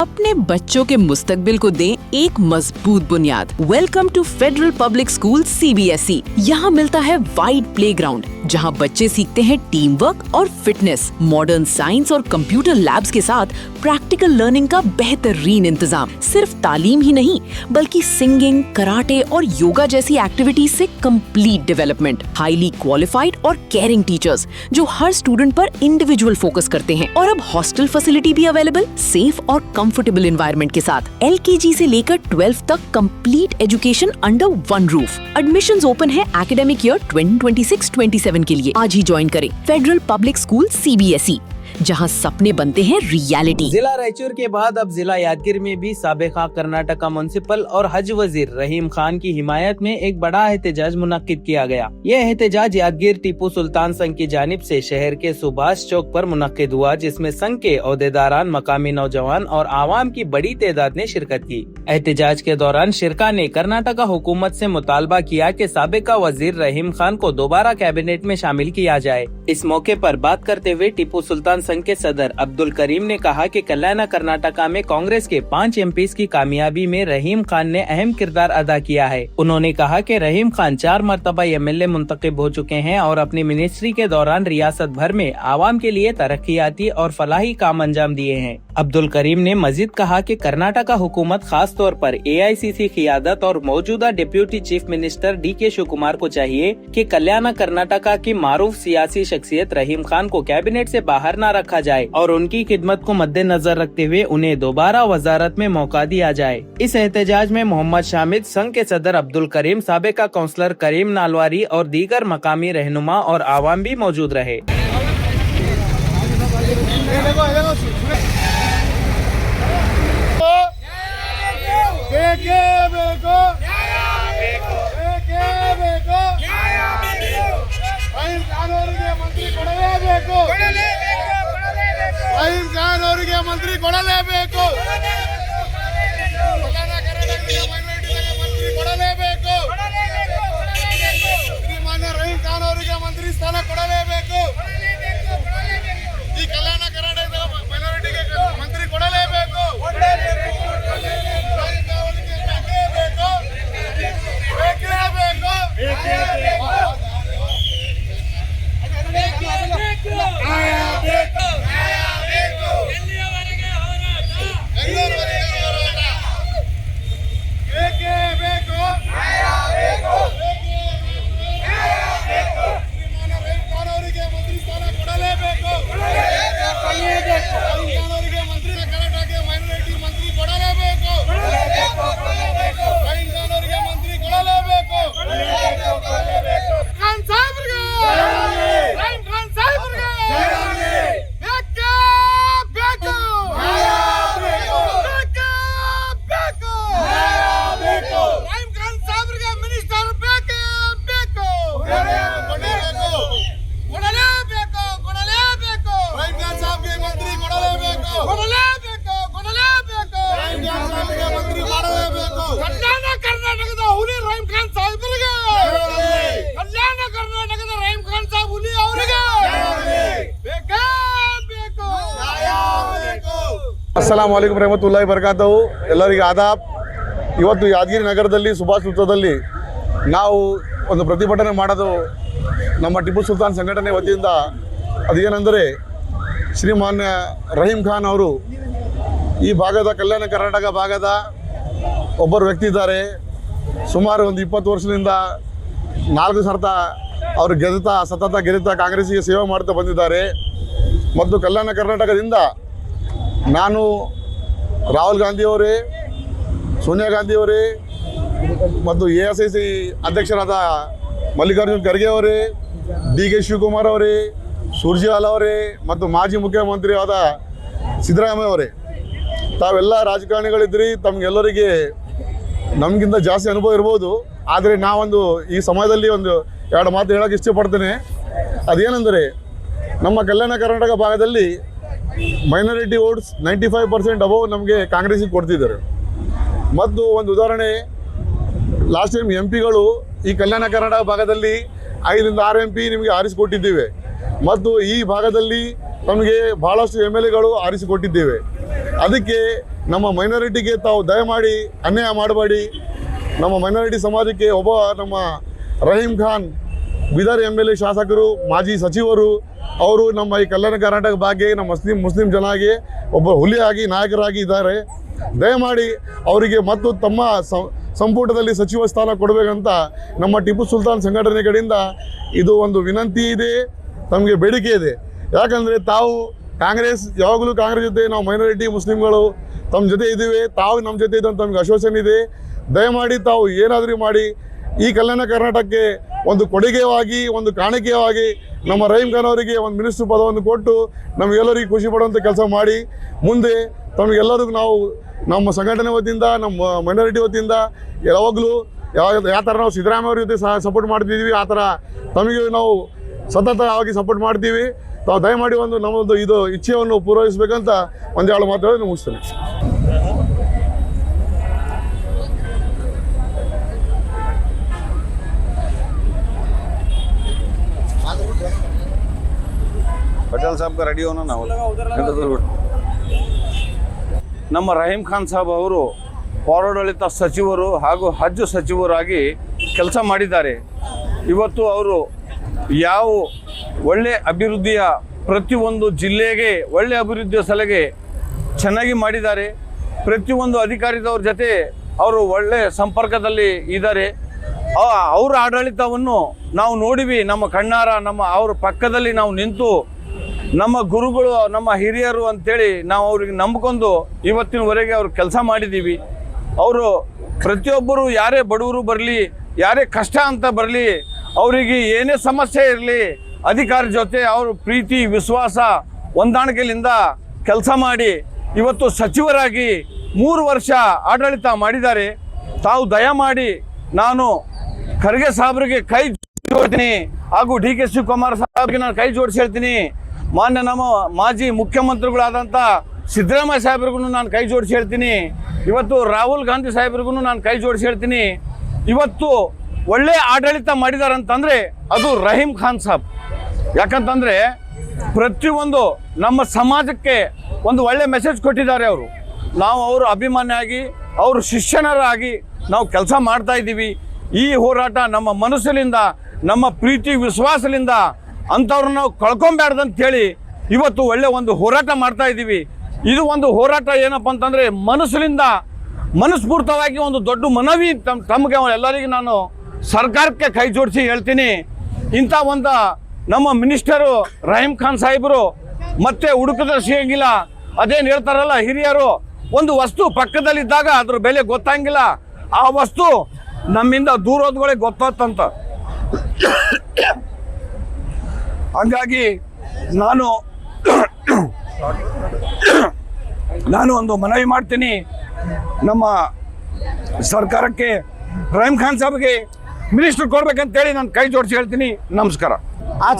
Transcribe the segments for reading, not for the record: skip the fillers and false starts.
अपने बच्चों के मुस्तकबिल को दें एक मजबूत बुनियाद। Welcome to federal public school CBSE। यहाँ मिलता है वाइड प्लेग्राउंड जहाँ बच्चे सीखते हैं टीम वर्क और फिटनेस, मॉडर्न साइंस और कंप्यूटर लैब्स के साथ प्रैक्टिकल लर्निंग का बेहतरीन इंतजाम। सिर्फ तालीम ही नहीं बल्कि सिंगिंग, कराटे और योगा जैसी एक्टिविटीज से कंप्लीट डेवलपमेंट। हाईली क्वालिफाइड और केयरिंग टीचर्स जो हर स्टूडेंट पर इंडिविजुअल फोकस करते हैं। और अब हॉस्टल फैसिलिटी भी अवेलेबल, सेफ और कंफर्टेबल एनवायरनमेंट के साथ। LKG से लेकर 12th तक complete education under one roof. Admissions open है एकेडमिक ईयर 2026-27 के लिए। आज ही ज्वाइन करें फेडरल पब्लिक स्कूल CBSE, जहां सपने बनते हैं रियलिटी। जिला रायचूर के बाद अब जिला यादगीर में भी साबिका कर्नाटका म्युनिसिपल और हज वजीर रहीम खान की हिमायत में एक बड़ा एहतजाज मुनक्किद किया गया। यह एहतजाज यादगीर टीपू सुल्तान संघ की जानिब से शहर के सुभाष चौक पर मुनक्किद हुआ, जिसमें संघ के ओहदेदारान, मकामी नौजवान और आवाम की बड़ी तादाद ने शिरकत की। एहतजाज के दौरान शिरका ने कर्नाटका हुकूमत से मुतालबा किया कि साबिका वजीर रहीम खान को दोबारा कैबिनेट में शामिल किया जाए। इस मौके पर बात करते हुए टीपू सुल्तान संघ के सदर अब्दुल करीम ने कहा कि कल्याण कर्नाटका में कांग्रेस के 5 MPs की कामयाबी में रहीम खान ने अहम किरदार अदा किया है। उन्होंने कहा कि रहीम खान 4 मरतबा MLA मुंतखब हो चुके हैं और अपनी मिनिस्ट्री के दौरान रियासत भर में आवाम के लिए तरक्याती और फलाही काम अंजाम दिए हैं। अब्दुल करीम ने मजीद कहा कि कर्नाटका हुकूमत खास तौर पर AICC क़ियादत और मौजूदा deputy chief minister DK Shivakumar को चाहिए कि कल्याण कर्नाटका की मारूफ सियासी शख्सियत रहीम खान को कैबिनेट से बाहर न रखा जाए और उनकी खिदमत को मद्देनजर रखते हुए उन्हें दोबारा वजारत में मौका दिया जाए। इस एहतजाज में मोहम्मद शामिद, संघ के सदर अब्दुल करीम, साबिका काउंसलर करीम नालवारी और दीगर मकामी रहनुमा और आवाम भी मौजूद रहे। ರಹೀಂ ಖಾನ್ ಅವರಿಗೆ ಮಂತ್ರಿ ಕೊಡಲೇಬೇಕು, ಮಂತ್ರಿ ಕೊಡಲೇಬೇಕು, ಶ್ರೀಮಾನ್ಯ ರಹೀಂ ಖಾನ್ ಅವರಿಗೆ ಮಂತ್ರಿ ಸ್ಥಾನ ಕೊಡಲೇಬೇಕು, ಈ ಕಲ್ಯಾಣ ಕರ್ನಾಟಕದ ಮೈನಾರಿಟಿಗೆ ಮಂತ್ರಿ ಕೊಡಲೇಬೇಕು, ಅಸ್ಸಲಾಮು ಅಲೈಕುಂ ರಹಮತುಲ್ಲಾಹಿ ಬರಕಾತಹು. ಎಲ್ಲರಿಗೆ ಆದಾಬ್. ಇವತ್ತು ಯಾದಗಿರಿ ನಗರದಲ್ಲಿ ಸುಭಾಷ್ ವೃತ್ತದಲ್ಲಿ ನಾವು ಒಂದು ಪ್ರತಿಭಟನೆ ಮಾಡೋದು ನಮ್ಮ ಟಿಪ್ಪು ಸುಲ್ತಾನ್ ಸಂಘಟನೆ ವತಿಯಿಂದ. ಅದೇನೆಂದರೆ ಶ್ರೀಮಾನ್ಯ ರಹೀಂ ಖಾನ್ ಅವರು ಈ ಭಾಗದ ಕಲ್ಯಾಣ ಕರ್ನಾಟಕ ಭಾಗದ ಒಬ್ಬರು ವ್ಯಕ್ತಿ ಇದ್ದಾರೆ. ಸುಮಾರು ಒಂದು 20 ವರ್ಷದಿಂದ 4 ಸರ್ತ ಅವರು ಸತತ ಗೆದ್ದ ಕಾಂಗ್ರೆಸ್ಸಿಗೆ ಸೇವೆ ಮಾಡ್ತಾ ಬಂದಿದ್ದಾರೆ. ಮತ್ತು ಕಲ್ಯಾಣ ಕರ್ನಾಟಕದಿಂದ ನಾನು ರಾಹುಲ್ ಗಾಂಧಿಯವರೇ, ಸೋನಿಯಾ ಗಾಂಧಿಯವರೇ ಮತ್ತು AICC ಅಧ್ಯಕ್ಷರಾದ ಮಲ್ಲಿಕಾರ್ಜುನ್ ಖರ್ಗೆ ಅವರೇ, DK ಶಿವಕುಮಾರ್ ಅವರೇ, ಸುರ್ಜೇವಾಲಾ ಅವರೇ ಮತ್ತು ಮಾಜಿ ಮುಖ್ಯಮಂತ್ರಿಯಾದ ಸಿದ್ದರಾಮಯ್ಯ ಅವರೇ, ತಾವೆಲ್ಲ ರಾಜಕಾರಣಿಗಳಿದ್ರಿ. ತಮಗೆಲ್ಲರಿಗೆ ನಮಗಿಂತ ಜಾಸ್ತಿ ಅನುಭವ ಇರ್ಬೋದು. ಆದರೆ ನಾವೊಂದು ಈ ಸಮಯದಲ್ಲಿ ಒಂದು 2 ಮಾತು ಹೇಳೋಕ್ಕೆ ಇಷ್ಟಪಡ್ತೇನೆ. ಅದೇನೆಂದರೆ ನಮ್ಮ ಕಲ್ಯಾಣ ಕರ್ನಾಟಕ ಭಾಗದಲ್ಲಿ ಮೈನಾರಿಟಿ ವೋಟ್ಸ್ 95% ಅಬೌವ್ ನಮಗೆ ಕಾಂಗ್ರೆಸ್ಸಿಗೆ ಕೊಡ್ತಿದ್ದಾರೆ. ಮತ್ತು ಒಂದು ಉದಾಹರಣೆ, ಲಾಸ್ಟ್ ಟೈಮ್ MP ಗಳು ಈ ಕಲ್ಯಾಣ ಕರ್ನಾಟಕ ಭಾಗದಲ್ಲಿ 5 ರಿಂದ 6 MP ನಿಮಗೆ ಆರಿಸಿಕೊಟ್ಟಿದ್ದೇವೆ. ಮತ್ತು ಈ ಭಾಗದಲ್ಲಿ ನಮಗೆ ಭಾಳಷ್ಟು MLA ಗಳು ಆರಿಸಿಕೊಟ್ಟಿದ್ದೇವೆ. ಅದಕ್ಕೆ ನಮ್ಮ ಮೈನಾರಿಟಿಗೆ ತಾವು ದಯಮಾಡಿ ಅನ್ಯಾಯ ಮಾಡಬೇಡಿ. ನಮ್ಮ ಮೈನಾರಿಟಿ ಸಮಾಜಕ್ಕೆ ಒಬ್ಬ ನಮ್ಮ ರಹೀಂ ಖಾನ್ ಬೀದರ್ MLA ಶಾಸಕರು, ಮಾಜಿ ಸಚಿವರು, ಅವರು ನಮ್ಮ ಈ ಕಲ್ಯಾಣ ಕರ್ನಾಟಕ ಭಾಗ್ಯ ನಮ್ಮ ಮುಸ್ಲಿಂ ಜನಾಗಿ ಒಬ್ಬ ಹುಲಿಯಾಗಿ ನಾಯಕರಾಗಿ ಇದ್ದಾರೆ. ದಯಮಾಡಿ ಅವರಿಗೆ ಮತ್ತು ತಮ್ಮ ಸಂಪುಟದಲ್ಲಿ ಸಚಿವ ಸ್ಥಾನ ಕೊಡಬೇಕಂತ ನಮ್ಮ ಟಿಪ್ಪು ಸುಲ್ತಾನ್ ಸಂಘಟನೆ ಕಡೆಯಿಂದ ಇದು ಒಂದು ವಿನಂತಿ ಇದೆ, ತಮಗೆ ಬೇಡಿಕೆ ಇದೆ. ಯಾಕಂದರೆ ತಾವು ಯಾವಾಗಲೂ ಕಾಂಗ್ರೆಸ್ ಜೊತೆ ನಾವು ಮೈನಾರಿಟಿ ಮುಸ್ಲಿಮ್ಗಳು ತಮ್ಮ ಜೊತೆ ಇದ್ದೀವಿ, ತಾವು ನಮ್ಮ ಜೊತೆ ಇದ್ದಂತ ತಮಗೆ ಆಶ್ವಾಸನೆ ಇದೆ. ದಯಮಾಡಿ ತಾವು ಏನಾದರೂ ಮಾಡಿ ಈ ಕಲ್ಯಾಣ ಕರ್ನಾಟಕಕ್ಕೆ ಒಂದು ಕೊಡುಗೆಯಾಗಿ, ಒಂದು ಕಾಣಿಕೆಯಾಗಿ ನಮ್ಮ ರಹೀಂ ಖಾನ್ ಅವರಿಗೆ ಒಂದು ಮಿನಿಸ್ಟರ್ ಪದವನ್ನು ಕೊಟ್ಟು ನಮಗೆಲ್ಲರಿಗೂ ಖುಷಿ ಪಡುವಂಥ ಕೆಲಸ ಮಾಡಿ. ಮುಂದೆ ತಮಗೆಲ್ಲರಿಗೂ ನಾವು ನಮ್ಮ ಸಂಘಟನೆ ವತಿಯಿಂದ, ನಮ್ಮ ಮೈನಾರಿಟಿ ವತಿಯಿಂದ ಯಾವಾಗಲೂ ಯಾವ ಥರ ನಾವು ಸಿದ್ದರಾಮಯ್ಯ ಅವ್ರ ಜೊತೆ ಸಪೋರ್ಟ್ ಮಾಡ್ತಿದ್ದೀವಿ, ಆ ಥರ ತಮಗೆ ನಾವು ಸತತವಾಗಿ ಸಪೋರ್ಟ್ ಮಾಡ್ತೀವಿ. ತಾವು ದಯಮಾಡಿ ನಮ್ಮದು ಇದು ಇಚ್ಛೆಯನ್ನು ಪೂರೈಸಬೇಕಂತ ಒಂದೆರಡು ಮಾತುಗಳನ್ನು ಮುಗಿಸ್ತೇನೆ. पटेल साहब का रेडी होना ना ನಮ್ಮ ರಹೀಂ ಖಾನ್ ಸಾಬ್ ಅವರು ಪೌರಾಡಳಿತ ಸಚಿವರು ಹಾಗೂ ಹಜ್ ಸಚಿವರಾಗಿ ಕೆಲಸ ಮಾಡಿದ್ದಾರೆ. ಇವತ್ತು ಅವರು ಯಾವ ಒಳ್ಳೆ ಅಭಿವೃದ್ಧಿಯ ಪ್ರತಿಯೊಂದು ಜಿಲ್ಲೆಗೆ ಒಳ್ಳೆ ಅಭಿವೃದ್ಧಿಯ ಸಲಹೆ ಚೆನ್ನಾಗಿ ಮಾಡಿದ್ದಾರೆ. ಪ್ರತಿಯೊಂದು ಅಧಿಕಾರಿದವ್ರ ಜೊತೆ ಅವರು ಒಳ್ಳೆ ಸಂಪರ್ಕದಲ್ಲಿ ಇದ್ದಾರೆ. ಅವರ ಆಡಳಿತವನ್ನು ನಾವು ನೋಡಿವಿ, ನಮ್ಮ ಕಣ್ಣಾರ, ಅವ್ರ ಪಕ್ಕದಲ್ಲಿ ನಾವು ನಿಂತು ನಮ್ಮ ಗುರುಗಳು, ನಮ್ಮ ಹಿರಿಯರು ಅಂತೇಳಿ ನಾವು ಅವ್ರಿಗೆ ನಂಬ್ಕೊಂಡು ಇವತ್ತಿನವರೆಗೆ ಅವ್ರು ಕೆಲಸ ಮಾಡಿದ್ದೀವಿ. ಅವರು ಪ್ರತಿಯೊಬ್ಬರು ಯಾರೇ ಬಡವರು ಬರಲಿ, ಯಾರೇ ಕಷ್ಟ ಅಂತ ಬರಲಿ, ಅವರಿಗೆ ಏನೇ ಸಮಸ್ಯೆ ಇರಲಿ, ಅಧಿಕಾರಿ ಜೊತೆ ಅವರು ಪ್ರೀತಿ ವಿಶ್ವಾಸ ಹೊಂದಾಣಿಕೆಯಿಂದ ಕೆಲಸ ಮಾಡಿ ಇವತ್ತು ಸಚಿವರಾಗಿ 3 ವರ್ಷ ಆಡಳಿತ ಮಾಡಿದ್ದಾರೆ. ತಾವು ದಯಮಾಡಿ ನಾನು ಖರ್ಗೆ ಸಾಹೇಬ್ರಿಗೆ ಕೈ ಜೋಡ್ತೀನಿ ಹಾಗೂ DK ಶಿವಕುಮಾರ್ ಸಾಹೇಬ್ಗೆ ನಾನು ಕೈ ಜೋಡಿಸಿ ಹೇಳ್ತೀನಿ. ಮಾನ್ಯ ನಮ್ಮ ಮಾಜಿ ಮುಖ್ಯಮಂತ್ರಿಗಳಾದಂಥ ಸಿದ್ದರಾಮಯ್ಯ ಸಾಹೇಬ್ರಿಗೂ ನಾನು ಕೈ ಜೋಡಿಸಿ ಹೇಳ್ತೀನಿ. ಇವತ್ತು ರಾಹುಲ್ ಗಾಂಧಿ ಸಾಹೇಬ್ರಿಗೂ ನಾನು ಕೈ ಜೋಡಿಸಿ ಹೇಳ್ತೀನಿ. ಇವತ್ತು ಒಳ್ಳೆ ಆಡಳಿತ ಮಾಡಿದ್ದಾರೆ ಅಂತಂದರೆ ಅದು ರಹೀಂ ಖಾನ್ ಸಾಬ್. ಯಾಕಂತಂದರೆ ಪ್ರತಿಯೊಂದು ನಮ್ಮ ಸಮಾಜಕ್ಕೆ ಒಂದು ಒಳ್ಳೆ ಮೆಸೇಜ್ ಕೊಟ್ಟಿದ್ದಾರೆ ಅವರು. ನಾವು ಅವರು ಅಭಿಮಾನಿಯಾಗಿ, ಅವರು ಶಿಷ್ಯನರಾಗಿ ನಾವು ಕೆಲಸ ಮಾಡ್ತಾ ಇದ್ದೀವಿ. ಈ ಹೋರಾಟ ನಮ್ಮ ಮನಸ್ಸಿನಿಂದ, ನಮ್ಮ ಪ್ರೀತಿ ವಿಶ್ವಾಸದಿಂದ ಅಂಥವ್ರನ್ನ ನಾವು ಕಳ್ಕೊಂಬೇಡ್ದಂತೇಳಿ ಇವತ್ತು ಒಳ್ಳೆ ಒಂದು ಹೋರಾಟ ಮಾಡ್ತಾ ಇದ್ದೀವಿ. ಇದು ಒಂದು ಹೋರಾಟ ಏನಪ್ಪ ಅಂತಂದರೆ ಮನಸ್ಫೂರ್ತವಾಗಿ ಒಂದು ದೊಡ್ಡ ಮನವಿ ತಮಗೆ ಎಲ್ಲರಿಗೂ ನಾನು ಸರ್ಕಾರಕ್ಕೆ ಕೈ ಜೋಡಿಸಿ ಹೇಳ್ತೀನಿ. ಇಂಥ ಒಂದು ನಮ್ಮ ಮಿನಿಸ್ಟರು ರಹೀಂ ಖಾನ್ ಸಾಹೇಬರು ಮತ್ತೆ ಹುಡುಕದ ಸಿಗಂಗಿಲ್ಲ. ಅದೇನು ಹೇಳ್ತಾರಲ್ಲ ಹಿರಿಯರು, ಒಂದು ವಸ್ತು ಪಕ್ಕದಲ್ಲಿದ್ದಾಗ ಅದ್ರ ಬೆಲೆ ಗೊತ್ತಾಗಿಲ್ಲ, ಆ ವಸ್ತು ನಮ್ಮಿಂದ ದೂರ ಹೋದ್ಗಳೇ ಗೊತ್ತಾತಂತ. ಹಾಗಾಗಿ ನಾನು ಒಂದು ಮನವಿ ಮಾಡ್ತೀನಿ ನಮ್ಮ ಸರ್ಕಾರಕ್ಕೆ, ರಹೀಂ ಖಾನ್ ಸಾಹೇಬ್ಗೆ ಮಿನಿಸ್ಟರ್ ಕೊಡ್ಬೇಕಂತೇಳಿ ನಾನು ಕೈ ಜೋಡಿಸಿ ಹೇಳ್ತೀನಿ. ನಮಸ್ಕಾರ. आज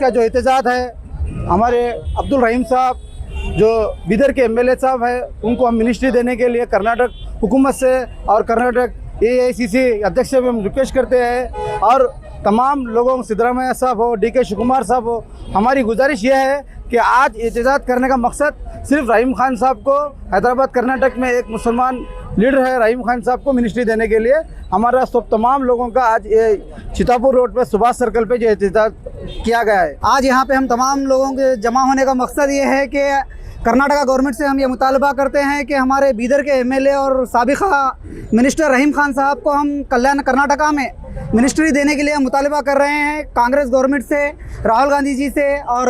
का जो एहतजाज है, हमारे अब्दुल रहीम साहब जो बिदर के MLA साहब है, उनको हम मिनिस्ट्री देने के लिए कर्नाटक हुकूमत से और कर्नाटक AICC अध्यक्ष से भी हम रिक्वेस्ट करते हैं. और तमाम लोगों, सिद्धरामैया साहब हो, DK शिवकुमार साहब हो, हमारी गुजारिश यह है कि आज एहतजाज करने का मकसद सिर्फ रहीम खान साहब को, हैदराबाद कर्नाटक में एक मुसलमान लीडर है, रहीम खान साहब को मिनिस्ट्री देने के लिए हमारा सब तमाम लोगों का आज ये चितापुर रोड पर सुभाष सर्कल पे जो एहतजाज किया गया है. आज यहाँ पे हम तमाम लोगों के जमा होने का मकसद ये है कि कर्नाटका गवर्नमेंट से हम ये मुतालबा करते हैं कि हमारे बीदर के MLA और साबिका मिनिस्टर रहीम खान साहब को हम कल्याण कर्नाटका में मिनिस्ट्री देने के लिए हम मुतालबा कर रहे हैं. कांग्रेस गवर्नमेंट से, राहुल गांधी जी से और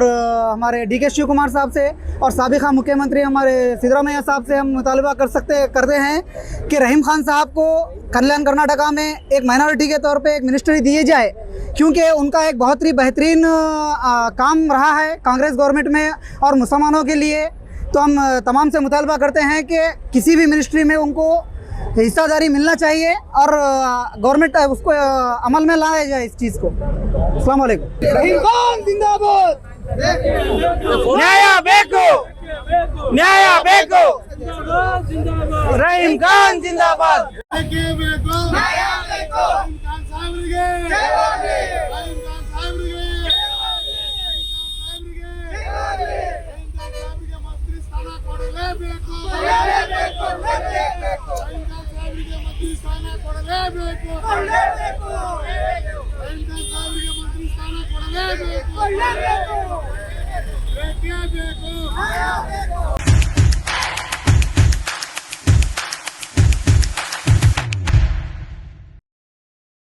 हमारे DK शिवकुमार साहब से और साबिका मुख्यमंत्री हमारे सिद्धरामैया साहब से हम मुतालबा करते हैं कि रहीम खान साहब को कल्याण कर्नाटका में एक माइनॉरिटी के तौर पे एक मिनिस्ट्री दिए जाए, क्योंकि उनका एक बहुत ही बेहतरीन काम रहा है कांग्रेस गवर्नमेंट में और मुसलमानों के लिए. तो हम तमाम से मुतालबा करते हैं कि किसी भी मिनिस्ट्री में उनको हिस्सादारी मिलना चाहिए और गवर्नमेंट उसको अमल में लाया जाए इस चीज़ को. अस्सलाम वालेकुम. रहीम खान जिंदाबाद. न्याय ಬೇಕು, न्याय ಬೇಕು. रहीम खान जिंदाबाद. न्याय ಬೇಕು. रहीम खान साहबರಿಗೆ ಜೈ ಹೋಗ್ಲಿ. ರಹೀಂ ಖಾನ್ ಸಾಹೇಬ್ರಿಗೆ ಜೈ ಹೋಗ್ಲಿ. ರಹೀಂ ಖಾನ್ ಸಾಹೇಬ್ರಿಗೆ ಮಂತ್ರಿ ಸ್ಥಾನ ಕೊಡಲೇಬೇಕು. ಬೇಕು. ರಂಗನ್ ಸಾಹೇಬ್ರಿಗೆ ಮಂತ್ರಿ ಸ್ಥಾನ ಕೊಡಲೇಬೇಕು.